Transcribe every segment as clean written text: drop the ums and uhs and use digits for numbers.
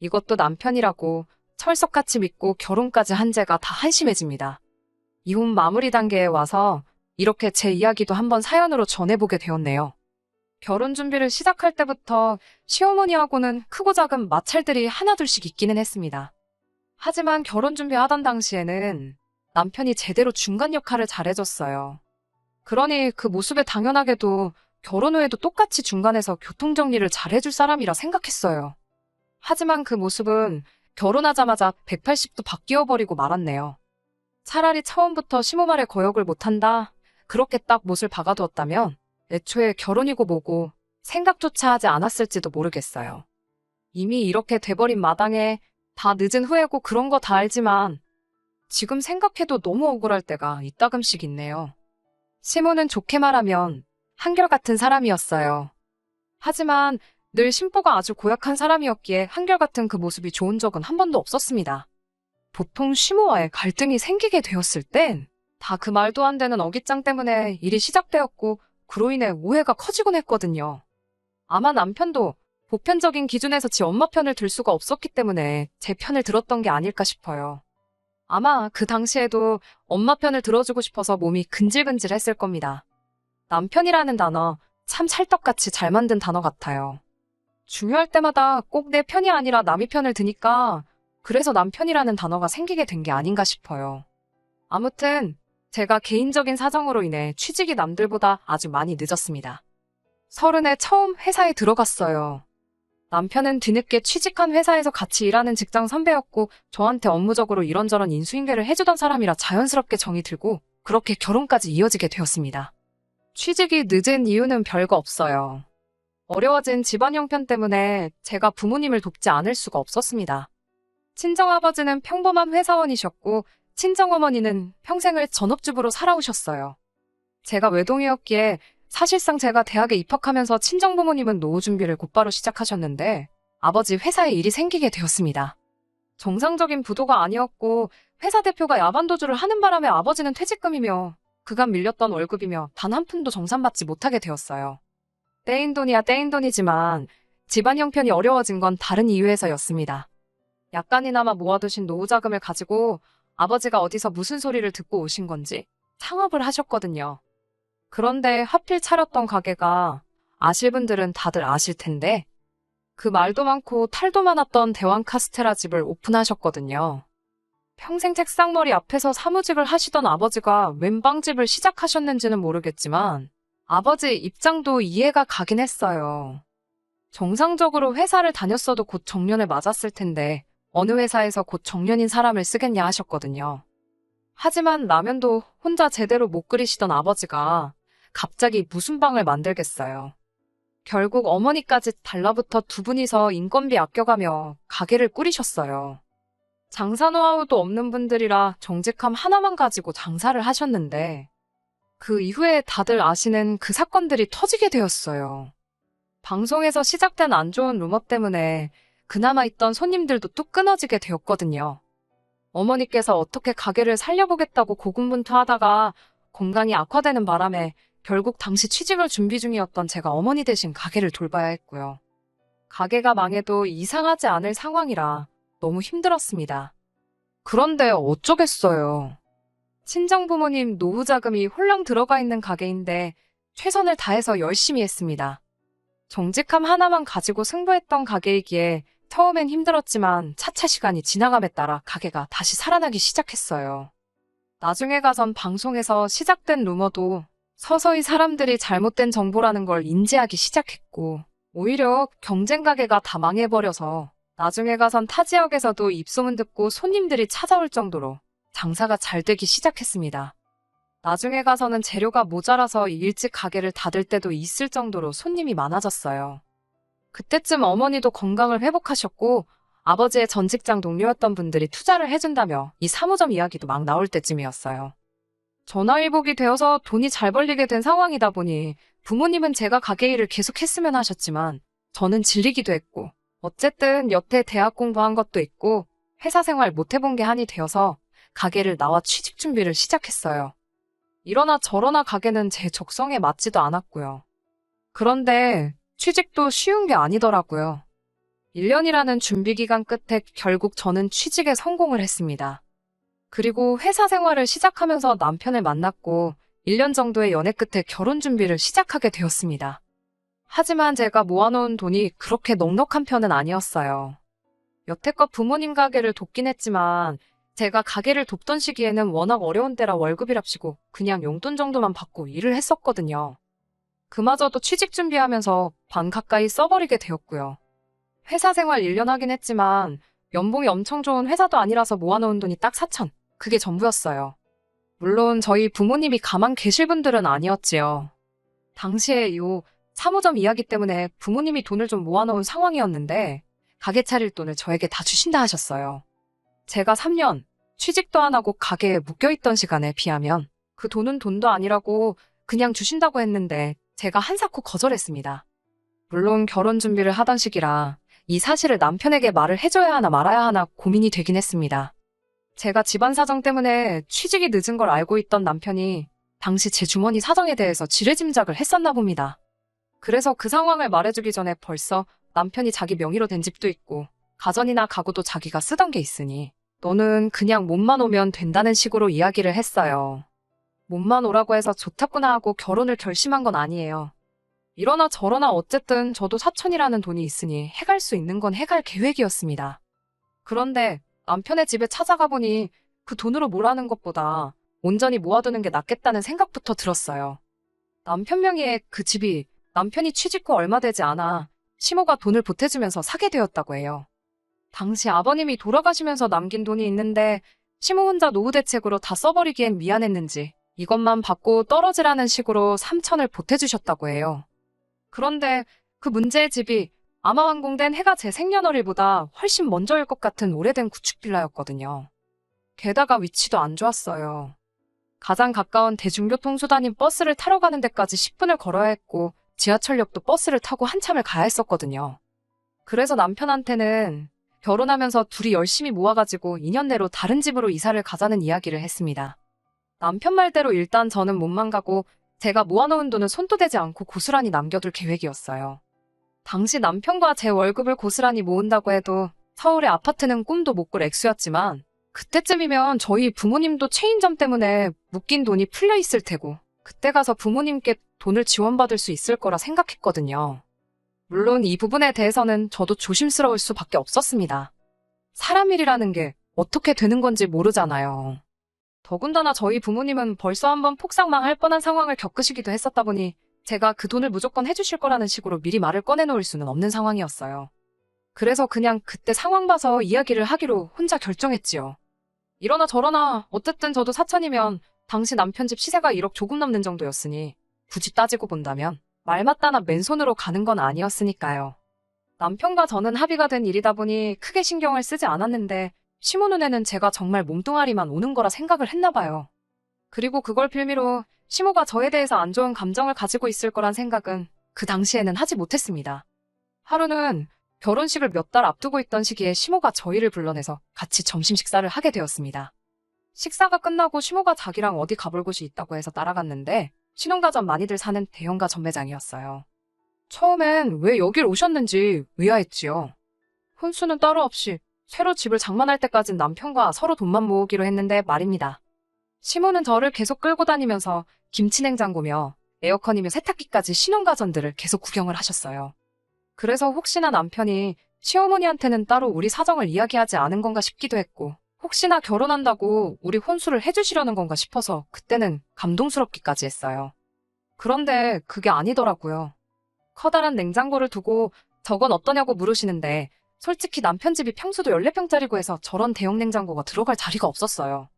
이것도 남편이라고 철석같이 믿고 결혼까지 한 제가 다 한심해집니다. 이혼 마무리 단계에 와서 이렇게 제 이야기도 한번 사연으로 전해보게 되었네요. 결혼 준비를 시작할 때부터 시어머니하고는 크고 작은 마찰들이 하나둘씩 있기는 했습니다. 하지만 결혼 준비하던 당시에는 남편이 제대로 중간 역할을 잘해줬어요. 그러니 그 모습에 당연하게도 결혼 후에도 똑같이 중간에서 교통정리를 잘해줄 사람이라 생각했어요. 하지만 그 모습은 결혼하자마자 180도 바뀌어버리고 말았네요. 차라리 처음부터 시모 말에 거역을 못한다, 그렇게 딱 못을 박아두었다면 애초에 결혼이고 뭐고 생각조차 하지 않았을지도 모르겠어요. 이미 이렇게 돼버린 마당에 다 늦은 후회고 그런 거 다 알지만 지금 생각해도 너무 억울할 때가 이따금씩 있네요. 시모는 좋게 말하면 한결같은 사람이었어요. 하지만 늘 심보가 아주 고약한 사람이었기에 한결같은 그 모습이 좋은 적은 한 번도 없었습니다. 보통 시모와의 갈등이 생기게 되었을 땐 다 그 말도 안 되는 어깃장 때문에 일이 시작되었고 그로 인해 오해가 커지곤 했거든요. 아마 남편도 보편적인 기준에서 지 엄마 편을 들 수가 없었기 때문에 제 편을 들었던 게 아닐까 싶어요. 아마 그 당시에도 엄마 편을 들어주고 싶어서 몸이 근질근질했을 겁니다. 남편이라는 단어 참 찰떡같이 잘 만든 단어 같아요. 중요할 때마다 꼭 내 편이 아니라 남의 편을 드니까 그래서 남편이라는 단어가 생기게 된 게 아닌가 싶어요. 아무튼 제가 개인적인 사정으로 인해 취직이 남들보다 아주 많이 늦었습니다. 30에 처음 회사에 들어갔어요. 남편은 뒤늦게 취직한 회사에서 같이 일하는 직장 선배였고 저한테 업무적으로 이런저런 인수인계를 해주던 사람이라 자연스럽게 정이 들고 그렇게 결혼까지 이어지게 되었습니다. 취직이 늦은 이유는 별거 없어요. 어려워진 집안 형편 때문에 제가 부모님을 돕지 않을 수가 없었습니다. 친정아버지는 평범한 회사원이셨고 친정어머니는 평생을 전업주부로 살아오셨어요. 제가 외동이었기에 사실상 제가 대학에 입학하면서 친정부모님은 노후 준비를 곧바로 시작하셨는데 아버지 회사에 일이 생기게 되었습니다. 정상적인 부도가 아니었고 회사 대표가 야반도주를 하는 바람에 아버지는 퇴직금이며 그간 밀렸던 월급이며 단 한 푼도 정산받지 못하게 되었어요. 떼인 돈이야 떼인 돈이지만 집안 형편이 어려워진 건 다른 이유에서였습니다. 약간이나마 모아두신 노후 자금을 가지고 아버지가 어디서 무슨 소리를 듣고 오신 건지 창업을 하셨거든요. 그런데 하필 차렸던 가게가 아실 분들은 다들 아실 텐데 그 말도 많고 탈도 많았던 대왕 카스테라 집을 오픈하셨거든요. 평생 책상머리 앞에서 사무직을 하시던 아버지가 웬 빵집을 시작하셨는지는 모르겠지만 아버지 입장도 이해가 가긴 했어요. 정상적으로 회사를 다녔어도 곧 정년을 맞았을 텐데 어느 회사에서 곧 정년인 사람을 쓰겠냐 하셨거든요. 하지만 라면도 혼자 제대로 못 끓이시던 아버지가 갑자기 무슨 빵을 만들겠어요. 결국 어머니까지 달라붙어 두 분이서 인건비 아껴가며 가게를 꾸리셨어요. 장사 노하우도 없는 분들이라 정직함 하나만 가지고 장사를 하셨는데 그 이후에 다들 아시는 그 사건들이 터지게 되었어요. 방송에서 시작된 안 좋은 루머 때문에 그나마 있던 손님들도 뚝 끊어지게 되었거든요. 어머니께서 어떻게 가게를 살려보겠다고 고군분투하다가 건강이 악화되는 바람에 결국 당시 취직을 준비 중이었던 제가 어머니 대신 가게를 돌봐야 했고요. 가게가 망해도 이상하지 않을 상황이라 너무 힘들었습니다. 그런데 어쩌겠어요. 친정부모님 노후 자금이 홀랑 들어가 있는 가게인데 최선을 다해서 열심히 했습니다. 정직함 하나만 가지고 승부했던 가게이기에 처음엔 힘들었지만 차차 시간이 지나감에 따라 가게가 다시 살아나기 시작했어요. 나중에 가선 방송에서 시작된 루머도 서서히 사람들이 잘못된 정보라는 걸 인지하기 시작했고 오히려 경쟁 가게가 다 망해버려서 나중에 가선 타 지역에서도 입소문 듣고 손님들이 찾아올 정도로 장사가 잘 되기 시작했습니다. 나중에 가서는 재료가 모자라서 일찍 가게를 닫을 때도 있을 정도로 손님이 많아졌어요. 그때쯤 어머니도 건강을 회복하셨고 아버지의 전 직장 동료였던 분들이 투자를 해준다며 이 사무점 이야기도 막 나올 때쯤이었어요. 전화위복이 되어서 돈이 잘 벌리게 된 상황이다 보니 부모님은 제가 가게 일을 계속 했으면 하셨지만 저는 질리기도 했고 어쨌든 여태 대학 공부한 것도 있고 회사 생활 못 해본 게 한이 되어서 가게를 나와 취직 준비를 시작했어요. 이러나 저러나 가게는 제 적성에 맞지도 않았고요. 그런데 취직도 쉬운 게 아니더라고요. 1년이라는 준비 기간 끝에 결국 저는 취직에 성공을 했습니다. 그리고 회사 생활을 시작하면서 남편을 만났고 1년 정도의 연애 끝에 결혼 준비를 시작하게 되었습니다. 하지만 제가 모아놓은 돈이 그렇게 넉넉한 편은 아니었어요. 여태껏 부모님 가게를 돕긴 했지만 제가 가게를 돕던 시기에는 워낙 어려운 때라 월급이랍시고 그냥 용돈 정도만 받고 일을 했었거든요. 그마저도 취직 준비하면서 반 가까이 써버리게 되었고요. 회사 생활 1년 하긴 했지만 연봉이 엄청 좋은 회사도 아니라서 모아놓은 돈이 딱 4천. 그게 전부였어요. 물론 저희 부모님이 가만 계실 분들은 아니었지요. 당시에 요 사무점 이야기 때문에 부모님이 돈을 좀 모아놓은 상황이었는데 가게 차릴 돈을 저에게 다 주신다 하셨어요. 제가 3년 취직도 안 하고 가게에 묶여있던 시간에 비하면 그 돈은 돈도 아니라고 그냥 주신다고 했는데 제가 한사코 거절했습니다. 물론 결혼 준비를 하던 시기라 이 사실을 남편에게 말을 해줘야 하나 말아야 하나 고민이 되긴 했습니다. 제가 집안 사정 때문에 취직이 늦은 걸 알고 있던 남편이 당시 제 주머니 사정에 대해서 지레짐작을 했었나 봅니다. 그래서 그 상황을 말해주기 전에 벌써 남편이 자기 명의로 된 집도 있고 가전이나 가구도 자기가 쓰던 게 있으니 너는 그냥 몸만 오면 된다는 식으로 이야기를 했어요. 몸만 오라고 해서 좋다구나 하고 결혼을 결심한 건 아니에요. 이러나 저러나 어쨌든 저도 사천이라는 돈이 있으니 해갈 수 있는 건 해갈 계획이었습니다. 그런데 남편의 집에 찾아가 보니 그 돈으로 뭘 하는 것보다 온전히 모아두는 게 낫겠다는 생각부터 들었어요. 남편 명의의 그 집이 남편이 취직 후 얼마 되지 않아 시모가 돈을 보태주면서 사게 되었다고 해요. 당시 아버님이 돌아가시면서 남긴 돈이 있는데 시모 혼자 노후 대책으로 다 써버리기엔 미안했는지 이것만 받고 떨어지라는 식으로 3천을 보태주셨다고 해요. 그런데 그 문제의 집이 아마 완공된 해가 제 생년월일보다 훨씬 먼저일 것 같은 오래된 구축 빌라였거든요. 게다가 위치도 안 좋았어요. 가장 가까운 대중교통수단인 버스를 타러 가는 데까지 10분을 걸어야 했고 지하철역도 버스를 타고 한참을 가야 했었거든요. 그래서 남편한테는 결혼하면서 둘이 열심히 모아가지고 2년 내로 다른 집으로 이사를 가자는 이야기를 했습니다. 남편 말대로 일단 저는 몸만 가고 제가 모아놓은 돈은 손도 대지 않고 고스란히 남겨둘 계획이었어요. 당시 남편과 제 월급을 고스란히 모은다고 해도 서울의 아파트는 꿈도 못 꿀 액수였지만 그때쯤이면 저희 부모님도 체인점 때문에 묶인 돈이 풀려 있을 테고 그때 가서 부모님께 돈을 지원받을 수 있을 거라 생각했거든요. 물론 이 부분에 대해서는 저도 조심스러울 수밖에 없었습니다. 사람 일이라는 게 어떻게 되는 건지 모르잖아요. 더군다나 저희 부모님은 벌써 한번 폭삭망할 뻔한 상황을 겪으시기도 했었다 보니 제가 그 돈을 무조건 해주실 거라는 식으로 미리 말을 꺼내놓을 수는 없는 상황이었어요. 그래서 그냥 그때 상황 봐서 이야기를 하기로 혼자 결정했지요. 이러나 저러나 어쨌든 저도 사천이면 당시 남편 집 시세가 1억 조금 넘는 정도였으니 굳이 따지고 본다면 말 맞다나 맨손으로 가는 건 아니었으니까요. 남편과 저는 합의가 된 일이다 보니 크게 신경을 쓰지 않았는데 시모 눈에는 제가 정말 몸뚱아리만 오는 거라 생각을 했나 봐요. 그리고 그걸 빌미로 시모가 저에 대해서 안 좋은 감정을 가지고 있을 거란 생각은 그 당시에는 하지 못했습니다. 하루는 결혼식을 몇 달 앞두고 있던 시기에 시모가 저희를 불러내서 같이 점심 식사를 하게 되었습니다. 식사가 끝나고 시모가 자기랑 어디 가볼 곳이 있다고 해서 따라갔는데 신혼가전 많이들 사는 대형가전 매장이었어요. 처음엔 왜 여길 오셨는지 의아했지요. 혼수는 따로 없이 새로 집을 장만할 때까진 남편과 서로 돈만 모으기로 했는데 말입니다. 시모는 저를 계속 끌고 다니면서 김치냉장고며 에어컨이며 세탁기까지 신혼가전들을 계속 구경을 하셨어요. 그래서 혹시나 남편이 시어머니한테는 따로 우리 사정을 이야기하지 않은 건가 싶기도 했고 혹시나 결혼한다고 우리 혼수를 해주시려는 건가 싶어서 그때는 감동스럽기까지 했어요. 그런데 그게 아니더라고요. 커다란 냉장고를 두고 저건 어떠냐고 물으시는데 솔직히 남편 집이 평수도 14평짜리고 해서 저런 대형 냉장고가 들어갈 자리가 없었어요.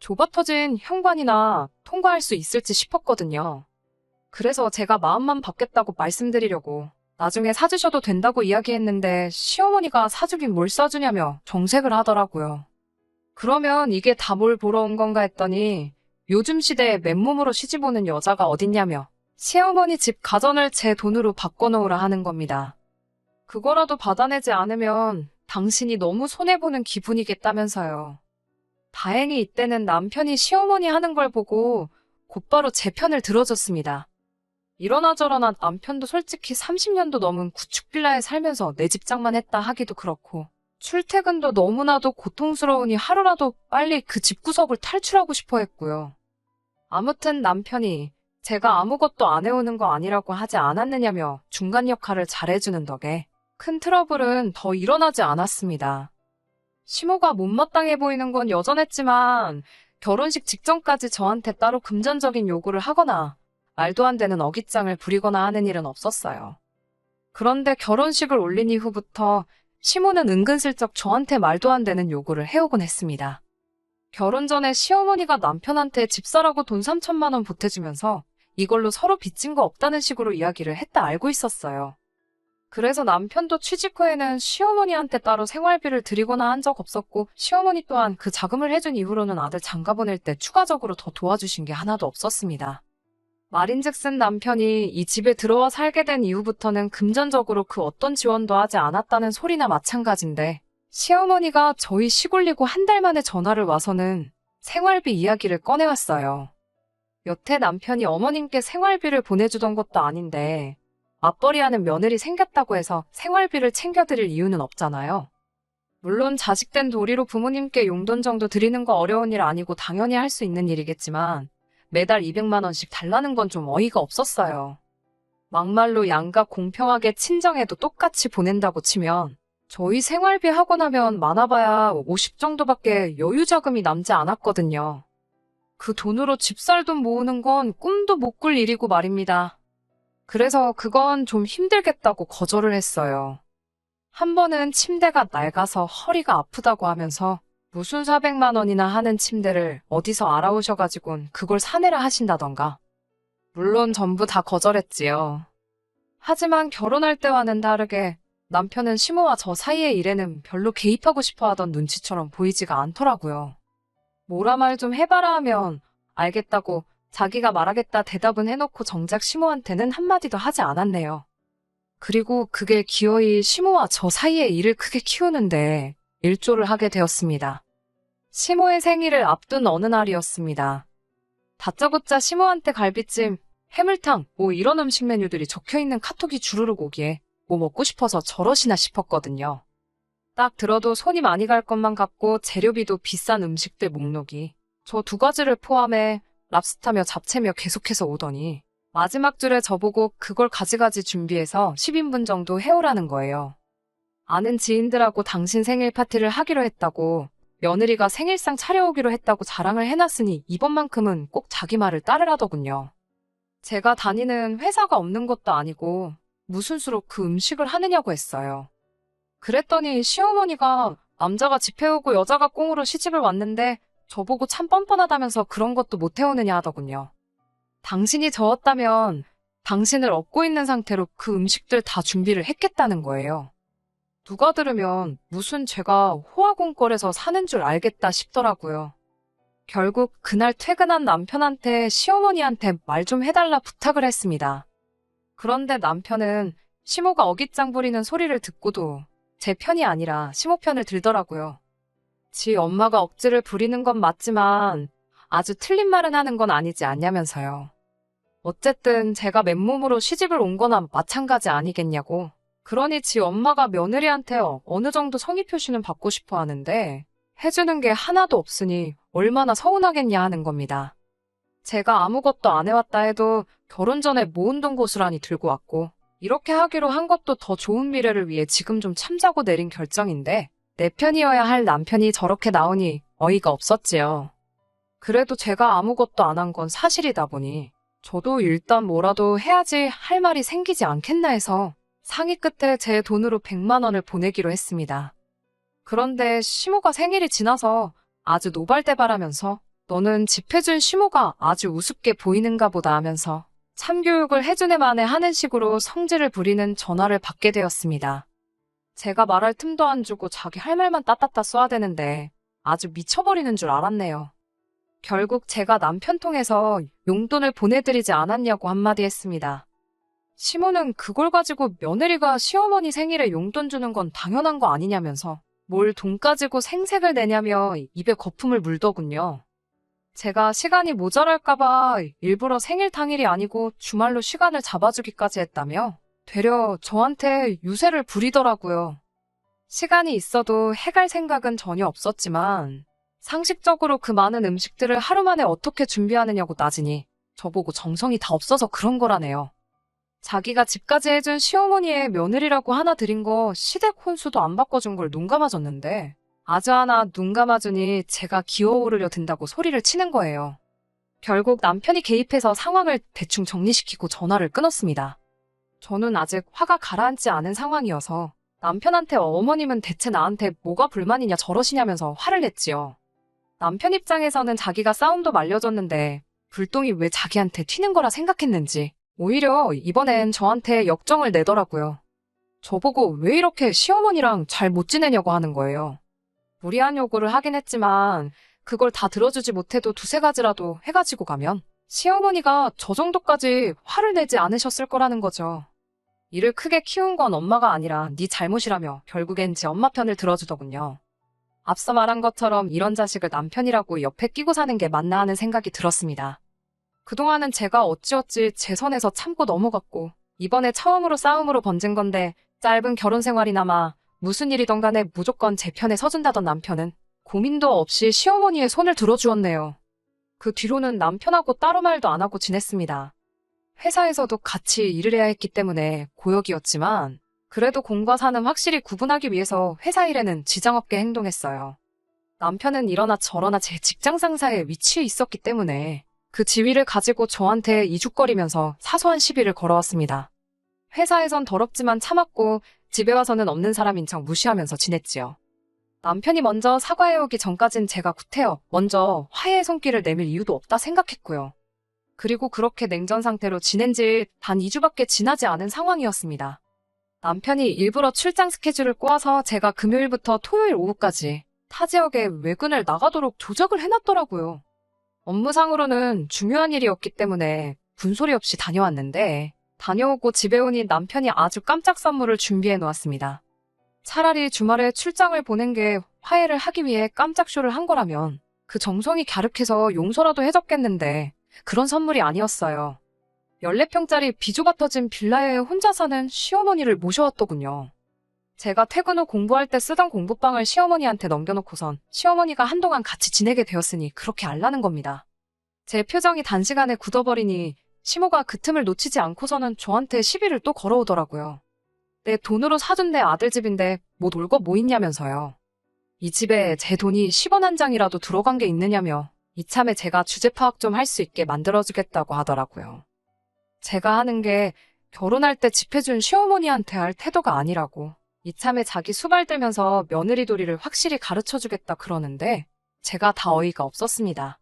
좁아 터진 현관이나 통과할 수 있을지 싶었거든요. 그래서 제가 마음만 받겠다고 말씀드리려고 나중에 사주셔도 된다고 이야기했는데 시어머니가 사주긴 뭘 사주냐며 정색을 하더라고요. 그러면 이게 다 뭘 보러 온 건가 했더니 요즘 시대에 맨몸으로 시집 오는 여자가 어딨냐며 시어머니 집 가전을 제 돈으로 바꿔놓으라 하는 겁니다. 그거라도 받아내지 않으면 당신이 너무 손해보는 기분이겠다면서요. 다행히 이때는 남편이 시어머니 하는 걸 보고 곧바로 제 편을 들어줬습니다. 이러나 저러나 남편도 솔직히 30년도 넘은 구축빌라에 살면서 내 집장만 했다 하기도 그렇고 출퇴근도 너무나도 고통스러우니 하루라도 빨리 그 집구석을 탈출하고 싶어 했고요. 아무튼 남편이 제가 아무것도 안 해오는 거 아니라고 하지 않았느냐며 중간 역할을 잘해주는 덕에 큰 트러블은 더 일어나지 않았습니다. 시모가 못마땅해 보이는 건 여전했지만 결혼식 직전까지 저한테 따로 금전적인 요구를 하거나 말도 안 되는 어깃장을 부리거나 하는 일은 없었어요. 그런데 결혼식을 올린 이후부터 시모는 은근슬쩍 저한테 말도 안 되는 요구를 해오곤 했습니다. 결혼 전에 시어머니가 남편한테 집 사라고 돈 3천만 원 보태주면서 이걸로 서로 빚진 거 없다는 식으로 이야기를 했다 알고 있었어요. 그래서 남편도 취직 후에는 시어머니한테 따로 생활비를 드리거나 한 적 없었고 시어머니 또한 그 자금을 해준 이후로는 아들 장가 보낼 때 추가적으로 더 도와주신 게 하나도 없었습니다. 말인즉슨 남편이 이 집에 들어와 살게 된 이후부터는 금전적으로 그 어떤 지원도 하지 않았다는 소리나 마찬가지인데 시어머니가 저희 시골리고 한 달 만에 전화를 와서는 생활비 이야기를 꺼내왔어요. 여태 남편이 어머님께 생활비를 보내주던 것도 아닌데 맞벌이하는 며느리 생겼다고 해서 생활비를 챙겨드릴 이유는 없잖아요. 물론 자식된 도리로 부모님께 용돈 정도 드리는 거 어려운 일 아니고 당연히 할 수 있는 일이겠지만 매달 200만 원씩 달라는 건 좀 어이가 없었어요. 막말로 양가 공평하게 친정에도 똑같이 보낸다고 치면 저희 생활비 하고 나면 많아봐야 50 정도밖에 여유 자금이 남지 않았거든요. 그 돈으로 집 살 돈 모으는 건 꿈도 못 꿀 일이고 말입니다. 그래서 그건 좀 힘들겠다고 거절을 했어요. 한 번은 침대가 낡아서 허리가 아프다고 하면서 무슨 400만 원이나 하는 침대를 어디서 알아오셔가지곤 그걸 사내라 하신다던가. 물론 전부 다 거절했지요. 하지만 결혼할 때와는 다르게 남편은 시모와 저 사이의 일에는 별로 개입하고 싶어 하던 눈치처럼 보이지가 않더라고요. 뭐라 말 좀 해봐라 하면 알겠다고 자기가 말하겠다 대답은 해놓고 정작 시모한테는 한마디도 하지 않았네요. 그리고 그게 기어이 시모와 저 사이의 일을 크게 키우는데 일조를 하게 되었습니다. 시모의 생일을 앞둔 어느 날이었습니다. 다짜고짜 시모한테 갈비찜, 해물탕, 뭐 이런 음식 메뉴들이 적혀있는 카톡이 주르륵 오기에 뭐 먹고 싶어서 저러시나 싶었거든요. 딱 들어도 손이 많이 갈 것만 같고 재료비도 비싼 음식들 목록이 저 두 가지를 포함해 랍스타며 잡채며 계속해서 오더니 마지막 줄에 저보고 그걸 가지가지 준비해서 10인분 정도 해오라는 거예요. 아는 지인들하고 당신 생일 파티를 하기로 했다고 며느리가 생일상 차려오기로 했다고 자랑을 해놨으니 이번만큼은 꼭 자기 말을 따르라더군요. 제가 다니는 회사가 없는 것도 아니고 무슨 수로 그 음식을 하느냐고 했어요. 그랬더니 시어머니가 남자가 집 해오고 여자가 꽁으로 시집을 왔는데 저보고 참 뻔뻔하다면서 그런 것도 못 해오느냐 하더군요. 당신이 저었다면 당신을 업고 있는 상태로 그 음식들 다 준비를 했겠다는 거예요. 누가 들으면 무슨 제가 호화공걸에서 사는 줄 알겠다 싶더라고요. 결국 그날 퇴근한 남편한테 시어머니한테 말 좀 해달라 부탁을 했습니다. 그런데 남편은 시모가 어깃장 부리는 소리를 듣고도 제 편이 아니라 시모 편을 들더라고요. 지 엄마가 억지를 부리는 건 맞지만 아주 틀린 말은 하는 건 아니지 않냐면서요. 어쨌든 제가 맨몸으로 시집을 온 거나 마찬가지 아니겠냐고. 그러니 지 엄마가 며느리한테 어느 정도 성의 표시는 받고 싶어 하는데 해주는 게 하나도 없으니 얼마나 서운하겠냐 하는 겁니다. 제가 아무것도 안 해왔다 해도 결혼 전에 모은 돈 고스란히 들고 왔고 이렇게 하기로 한 것도 더 좋은 미래를 위해 지금 좀 참자고 내린 결정인데 내 편이어야 할 남편이 저렇게 나오니 어이가 없었지요. 그래도 제가 아무것도 안 한 건 사실이다 보니 저도 일단 뭐라도 해야지 할 말이 생기지 않겠나 해서 상의 끝에 제 돈으로 100만 원을 보내기로 했습니다. 그런데 시모가 생일이 지나서 아주 노발대발하면서 너는 집 해준 시모가 아주 우습게 보이는가 보다 하면서 참교육을 해준 애 만에 하는 식으로 성질을 부리는 전화를 받게 되었습니다. 제가 말할 틈도 안 주고 자기 할 말만 따따따 써야 되는데 아주 미쳐버리는 줄 알았네요. 결국 제가 남편 통해서 용돈을 보내드리지 않았냐고 한마디 했습니다. 시모는 그걸 가지고 며느리가 시어머니 생일에 용돈 주는 건 당연한 거 아니냐면서 뭘 돈 가지고 생색을 내냐며 입에 거품을 물더군요. 제가 시간이 모자랄까봐 일부러 생일 당일이 아니고 주말로 시간을 잡아주기까지 했다며 되려 저한테 유세를 부리더라고요. 시간이 있어도 해갈 생각은 전혀 없었지만 상식적으로 그 많은 음식들을 하루 만에 어떻게 준비하느냐고 따지니 저보고 정성이 다 없어서 그런 거라네요. 자기가 집까지 해준 시어머니의 며느리라고 하나 드린 거 시댁 혼수도 안 바꿔준 걸 눈 감아줬는데 아주 하나 눈 감아주니 제가 기어오르려 든다고 소리를 치는 거예요. 결국 남편이 개입해서 상황을 대충 정리시키고 전화를 끊었습니다. 저는 아직 화가 가라앉지 않은 상황이어서 남편한테 어머님은 대체 나한테 뭐가 불만이냐 저러시냐면서 화를 냈지요. 남편 입장에서는 자기가 싸움도 말려줬는데 불똥이 왜 자기한테 튀는 거라 생각했는지 오히려 이번엔 저한테 역정을 내더라고요. 저보고 왜 이렇게 시어머니랑 잘 못 지내냐고 하는 거예요. 무리한 요구를 하긴 했지만 그걸 다 들어주지 못해도 두세 가지라도 해가지고 가면 시어머니가 저 정도까지 화를 내지 않으셨을 거라는 거죠. 이를 크게 키운 건 엄마가 아니라 네 잘못이라며 결국엔 지 엄마 편을 들어주더군요. 앞서 말한 것처럼 이런 자식을 남편이라고 옆에 끼고 사는 게 맞나 하는 생각이 들었습니다. 그동안은 제가 어찌어찌 제 선에서 참고 넘어갔고 이번에 처음으로 싸움으로 번진 건데 짧은 결혼 생활이나마 무슨 일이던 간에 무조건 제 편에 서준다던 남편은 고민도 없이 시어머니의 손을 들어주었네요. 그 뒤로는 남편하고 따로 말도 안 하고 지냈습니다. 회사에서도 같이 일을 해야 했기 때문에 고역이었지만 그래도 공과 사는 확실히 구분하기 위해서 회사 일에는 지장 없게 행동했어요. 남편은 이러나 저러나 제 직장 상사의 위치에 있었기 때문에 그 지위를 가지고 저한테 이죽거리면서 사소한 시비를 걸어왔습니다. 회사에선 더럽지만 참았고 집에 와서는 없는 사람인 척 무시하면서 지냈지요. 남편이 먼저 사과해오기 전까진 제가 구태여 먼저 화해의 손길을 내밀 이유도 없다 생각했고요. 그리고 그렇게 냉전 상태로 지낸 지 단 2주밖에 지나지 않은 상황이었습니다. 남편이 일부러 출장 스케줄을 꼬아서 제가 금요일부터 토요일 오후까지 타 지역에 외근을 나가도록 조작을 해놨더라고요. 업무상으로는 중요한 일이었기 때문에 분소리 없이 다녀왔는데 다녀오고 집에 오니 남편이 아주 깜짝 선물을 준비해 놓았습니다. 차라리 주말에 출장을 보낸 게 화해를 하기 위해 깜짝 쇼를 한 거라면 그 정성이 갸륵해서 용서라도 해줬겠는데 그런 선물이 아니었어요. 14평짜리 비조가 터진 빌라에 혼자 사는 시어머니를 모셔왔더군요. 제가 퇴근 후 공부할 때 쓰던 공부방을 시어머니한테 넘겨놓고선 시어머니가 한동안 같이 지내게 되었으니 그렇게 알라는 겁니다. 제 표정이 단시간에 굳어버리니 시모가 그 틈을 놓치지 않고서는 저한테 시비를 또 걸어오더라고요. 내 돈으로 사준 내 아들 집인데 뭐 놀 거 뭐 있냐면서요. 이 집에 제 돈이 10원 한 장이라도 들어간 게 있느냐며 이참에 제가 주제 파악 좀 할 수 있게 만들어주겠다고 하더라고요. 제가 하는 게 결혼할 때 집 해준 시어머니한테 할 태도가 아니라고 이참에 자기 수발 들면서 며느리 도리를 확실히 가르쳐주겠다 그러는데 제가 다 어이가 없었습니다.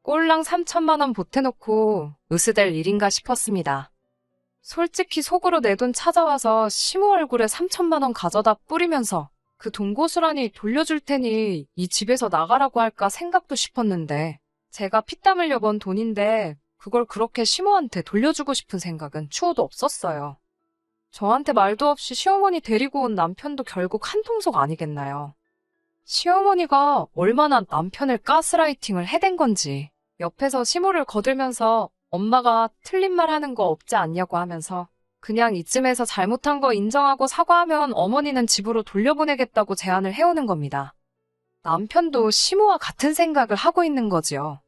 꼴랑 3천만 원 보태놓고 으스댈 일인가 싶었습니다. 솔직히 속으로 내 돈 찾아와서 시모 얼굴에 3천만 원 가져다 뿌리면서 그 돈 고스란히 돌려줄 테니 이 집에서 나가라고 할까 생각도 싶었는데 제가 피땀 흘려 번 돈인데 그걸 그렇게 시모한테 돌려주고 싶은 생각은 추호도 없었어요. 저한테 말도 없이 시어머니 데리고 온 남편도 결국 한통속 아니겠나요? 시어머니가 얼마나 남편을 가스라이팅을 해댄 건지 옆에서 시모를 거들면서 엄마가 틀린 말 하는 거 없지 않냐고 하면서 그냥 이쯤에서 잘못한 거 인정하고 사과하면 어머니는 집으로 돌려보내겠다고 제안을 해오는 겁니다. 남편도 시모와 같은 생각을 하고 있는 거지요.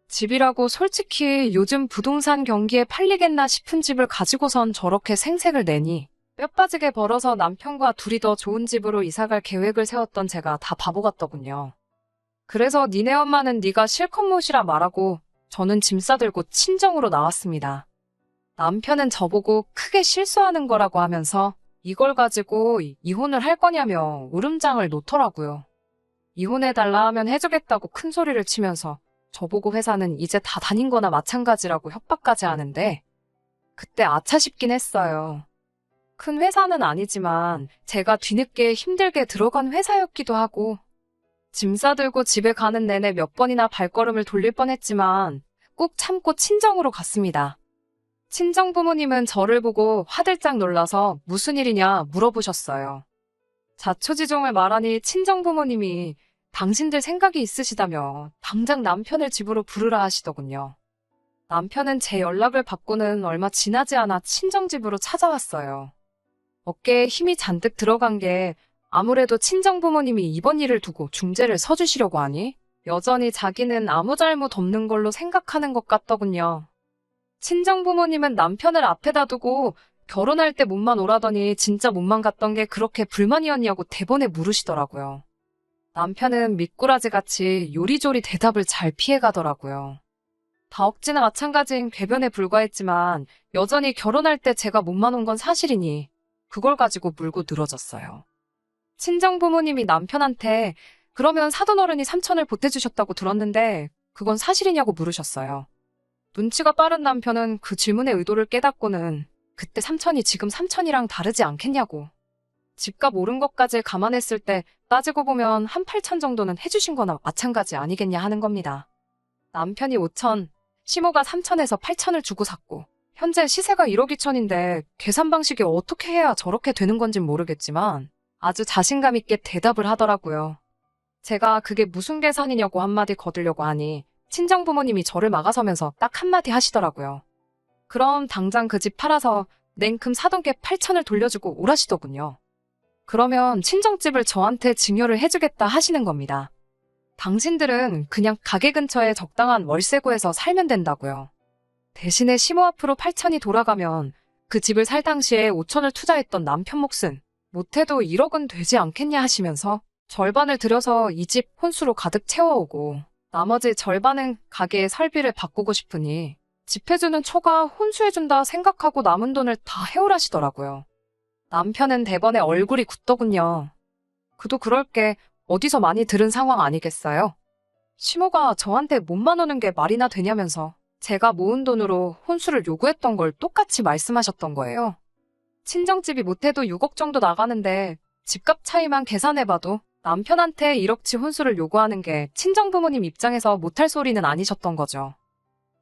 집이라고 솔직히 요즘 부동산 경기에 팔리겠나 싶은 집을 가지고선 저렇게 생색을 내니 뼈 빠지게 벌어서 남편과 둘이 더 좋은 집으로 이사갈 계획을 세웠던 제가 다 바보 같더군요. 그래서 니네 엄마는 네가 실컷 모시라 말하고 저는 짐 싸들고 친정으로 나왔습니다. 남편은 저보고 크게 실수하는 거라고 하면서 이걸 가지고 이혼을 할 거냐며 울음장을 놓더라고요. 이혼해달라 하면 해주겠다고 큰 소리를 치면서 저보고 회사는 이제 다 다닌 거나 마찬가지라고 협박까지 하는데 그때 아차 싶긴 했어요. 큰 회사는 아니지만 제가 뒤늦게 힘들게 들어간 회사였기도 하고 짐 싸들고 집에 가는 내내 몇 번이나 발걸음을 돌릴 뻔했지만 꾹 참고 친정으로 갔습니다. 친정 부모님은 저를 보고 화들짝 놀라서 무슨 일이냐 물어보셨어요. 자초지종을 말하니 친정 부모님이 당신들 생각이 있으시다며 당장 남편을 집으로 부르라 하시더군요. 남편은 제 연락을 받고는 얼마 지나지 않아 친정집으로 찾아왔어요. 어깨에 힘이 잔뜩 들어간 게 아무래도 친정부모님이 이번 일을 두고 중재를 서주시려고 하니 여전히 자기는 아무 잘못 없는 걸로 생각하는 것 같더군요. 친정부모님은 남편을 앞에다 두고 결혼할 때 몸만 오라더니 진짜 몸만 갔던 게 그렇게 불만이었냐고 대번에 물으시더라고요. 남편은 미꾸라지같이 요리조리 대답을 잘 피해가더라고요. 다억지나 마찬가지인 궤변에 불과했지만 여전히 결혼할 때 제가 몸만 온 건 사실이니 그걸 가지고 물고 늘어졌어요. 친정부모님이 남편한테 그러면 사돈어른이 삼천을 보태주셨다고 들었는데 그건 사실이냐고 물으셨어요. 눈치가 빠른 남편은 그 질문의 의도를 깨닫고는 그때 삼천이 지금 삼천이랑 다르지 않겠냐고. 집값 오른 것까지 감안했을 때 따지고 보면 한 8천 정도는 해주신 거나 마찬가지 아니겠냐 하는 겁니다. 남편이 5천, 시모가 3천에서 8천을 주고 샀고 현재 시세가 1억 2천인데 계산 방식이 어떻게 해야 저렇게 되는 건진 모르겠지만 아주 자신감 있게 대답을 하더라고요. 제가 그게 무슨 계산이냐고 한마디 거들려고 하니 친정부모님이 저를 막아서면서 딱 한마디 하시더라고요. 그럼 당장 그 집 팔아서 냉큼 사돈께 8천을 돌려주고 오라시더군요. 그러면 친정집을 저한테 증여를 해주겠다 하시는 겁니다. 당신들은 그냥 가게 근처에 적당한 월세 구해서 살면 된다고요. 대신에 시모 앞으로 8천이 돌아가면 그 집을 살 당시에 5천을 투자했던 남편 몫은 못해도 1억은 되지 않겠냐 하시면서 절반을 들여서 이 집 혼수로 가득 채워오고 나머지 절반은 가게의 설비를 바꾸고 싶으니 집해주는 초가 혼수해준다 생각하고 남은 돈을 다 해오라시더라고요. 남편은 대번에 얼굴이 굳더군요. 그도 그럴 게 어디서 많이 들은 상황 아니겠어요? 시모가 저한테 몸만 오는 게 말이나 되냐면서 제가 모은 돈으로 혼수를 요구했던 걸 똑같이 말씀하셨던 거예요. 친정집이 못해도 6억 정도 나가는데 집값 차이만 계산해봐도 남편한테 1억치 혼수를 요구하는 게 친정부모님 입장에서 못할 소리는 아니셨던 거죠.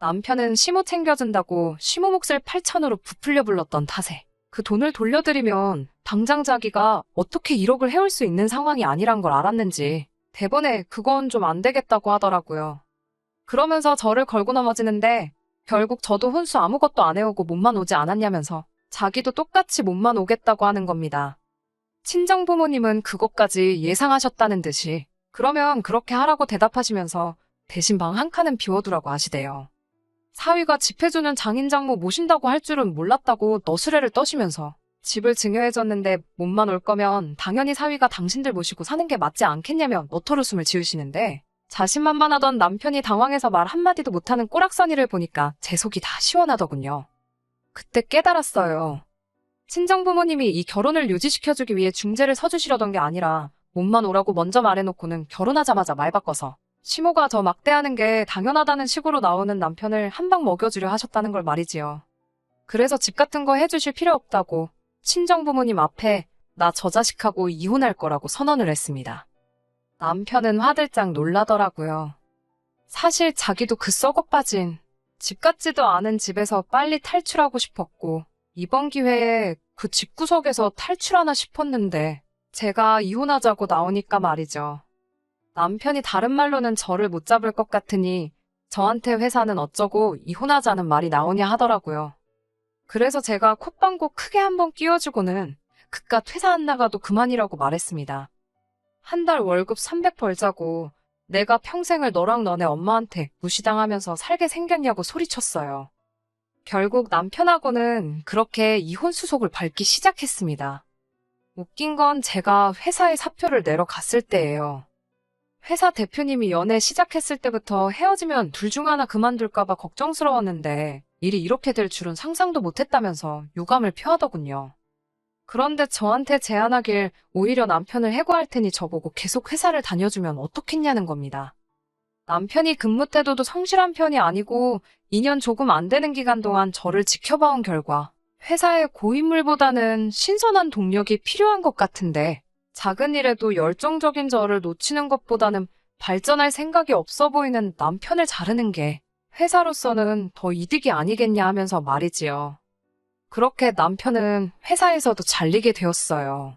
남편은 시모 챙겨준다고 시모 몫을 8천으로 부풀려 불렀던 탓에 그 돈을 돌려드리면 당장 자기가 어떻게 1억을 해올 수 있는 상황이 아니란 걸 알았는지 대번에 그건 좀 안 되겠다고 하더라고요. 그러면서 저를 걸고 넘어지는데 결국 저도 혼수 아무것도 안 해오고 몸만 오지 않았냐면서 자기도 똑같이 몸만 오겠다고 하는 겁니다. 친정부모님은 그것까지 예상하셨다는 듯이 그러면 그렇게 하라고 대답하시면서 대신 방 한 칸은 비워두라고 하시대요. 사위가 집해주는 장인장모 모신다고 할 줄은 몰랐다고 너스레를 떠시면서 집을 증여해줬는데 몸만 올 거면 당연히 사위가 당신들 모시고 사는 게 맞지 않겠냐며 너털웃음을 지으시는데 자신만만하던 남편이 당황해서 말 한마디도 못하는 꼬락서니를 보니까 제 속이 다 시원하더군요. 그때 깨달았어요. 친정부모님이 이 결혼을 유지시켜주기 위해 중재를 서주시려던 게 아니라 몸만 오라고 먼저 말해놓고는 결혼하자마자 말 바꿔서 시모가 저 막대하는 게 당연하다는 식으로 나오는 남편을 한 방 먹여주려 하셨다는 걸 말이지요. 그래서 집 같은 거 해주실 필요 없다고 친정부모님 앞에 나 저 자식하고 이혼할 거라고 선언을 했습니다. 남편은 화들짝 놀라더라고요. 사실 자기도 그 썩어빠진 집 같지도 않은 집에서 빨리 탈출하고 싶었고 이번 기회에 그 집구석에서 탈출하나 싶었는데 제가 이혼하자고 나오니까 말이죠. 남편이 다른 말로는 저를 못 잡을 것 같으니 저한테 회사는 어쩌고 이혼하자는 말이 나오냐 하더라고요. 그래서 제가 콧방구 크게 한번 끼워주고는 그깟 회사 안 나가도 그만이라고 말했습니다. 한 달 월급 300 벌자고 내가 평생을 너랑 너네 엄마한테 무시당하면서 살게 생겼냐고 소리쳤어요. 결국 남편하고는 그렇게 이혼 수속을 밟기 시작했습니다. 웃긴 건 제가 회사에 사표를 내러 갔을 때예요. 회사 대표님이 연애 시작했을 때부터 헤어지면 둘 중 하나 그만둘까봐 걱정스러웠는데 일이 이렇게 될 줄은 상상도 못했다면서 유감을 표하더군요. 그런데 저한테 제안하길 오히려 남편을 해고할 테니 저보고 계속 회사를 다녀주면 어떻겠냐는 겁니다. 남편이 근무 태도도 성실한 편이 아니고 2년 조금 안 되는 기간 동안 저를 지켜봐온 결과 회사에 고인물보다는 신선한 동력이 필요한 것 같은데 작은 일에도 열정적인 저를 놓치는 것보다는 발전할 생각이 없어 보이는 남편을 자르는 게 회사로서는 더 이득이 아니겠냐 하면서 말이지요. 그렇게 남편은 회사에서도 잘리게 되었어요.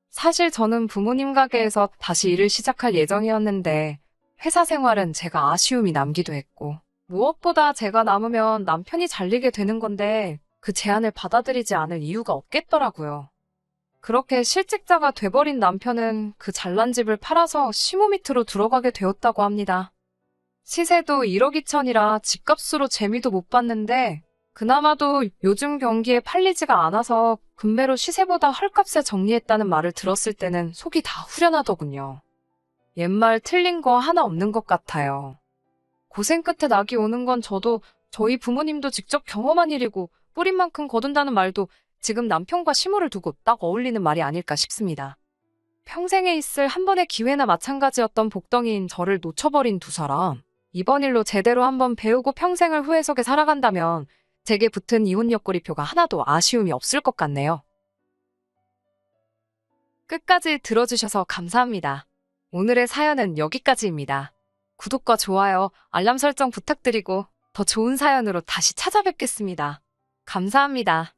사실 저는 부모님 가게에서 다시 일을 시작할 예정이었는데 회사 생활은 제가 아쉬움이 남기도 했고 무엇보다 제가 남으면 남편이 잘리게 되는 건데 그 제안을 받아들이지 않을 이유가 없겠더라고요. 그렇게 실직자가 돼버린 남편은 그 잘난 집을 팔아서 시모 밑으로 들어가게 되었다고 합니다. 시세도 1억 2천이라 집값으로 재미도 못 봤는데 그나마도 요즘 경기에 팔리지가 않아서 금매로 시세보다 헐값에 정리했다는 말을 들었을 때는 속이 다 후련하더군요. 옛말 틀린 거 하나 없는 것 같아요. 고생 끝에 낙이 오는 건 저도 저희 부모님도 직접 경험한 일이고 뿌린 만큼 거둔다는 말도 지금 남편과 시모를 두고 딱 어울리는 말이 아닐까 싶습니다. 평생에 있을 한 번의 기회나 마찬가지였던 복덩이인 저를 놓쳐버린 두 사람. 이번 일로 제대로 한번 배우고 평생을 후회 속에 살아간다면 제게 붙은 이혼 옆구리표가 하나도 아쉬움이 없을 것 같네요. 끝까지 들어주셔서 감사합니다. 오늘의 사연은 여기까지입니다. 구독과 좋아요, 알람 설정 부탁드리고 더 좋은 사연으로 다시 찾아뵙겠습니다. 감사합니다.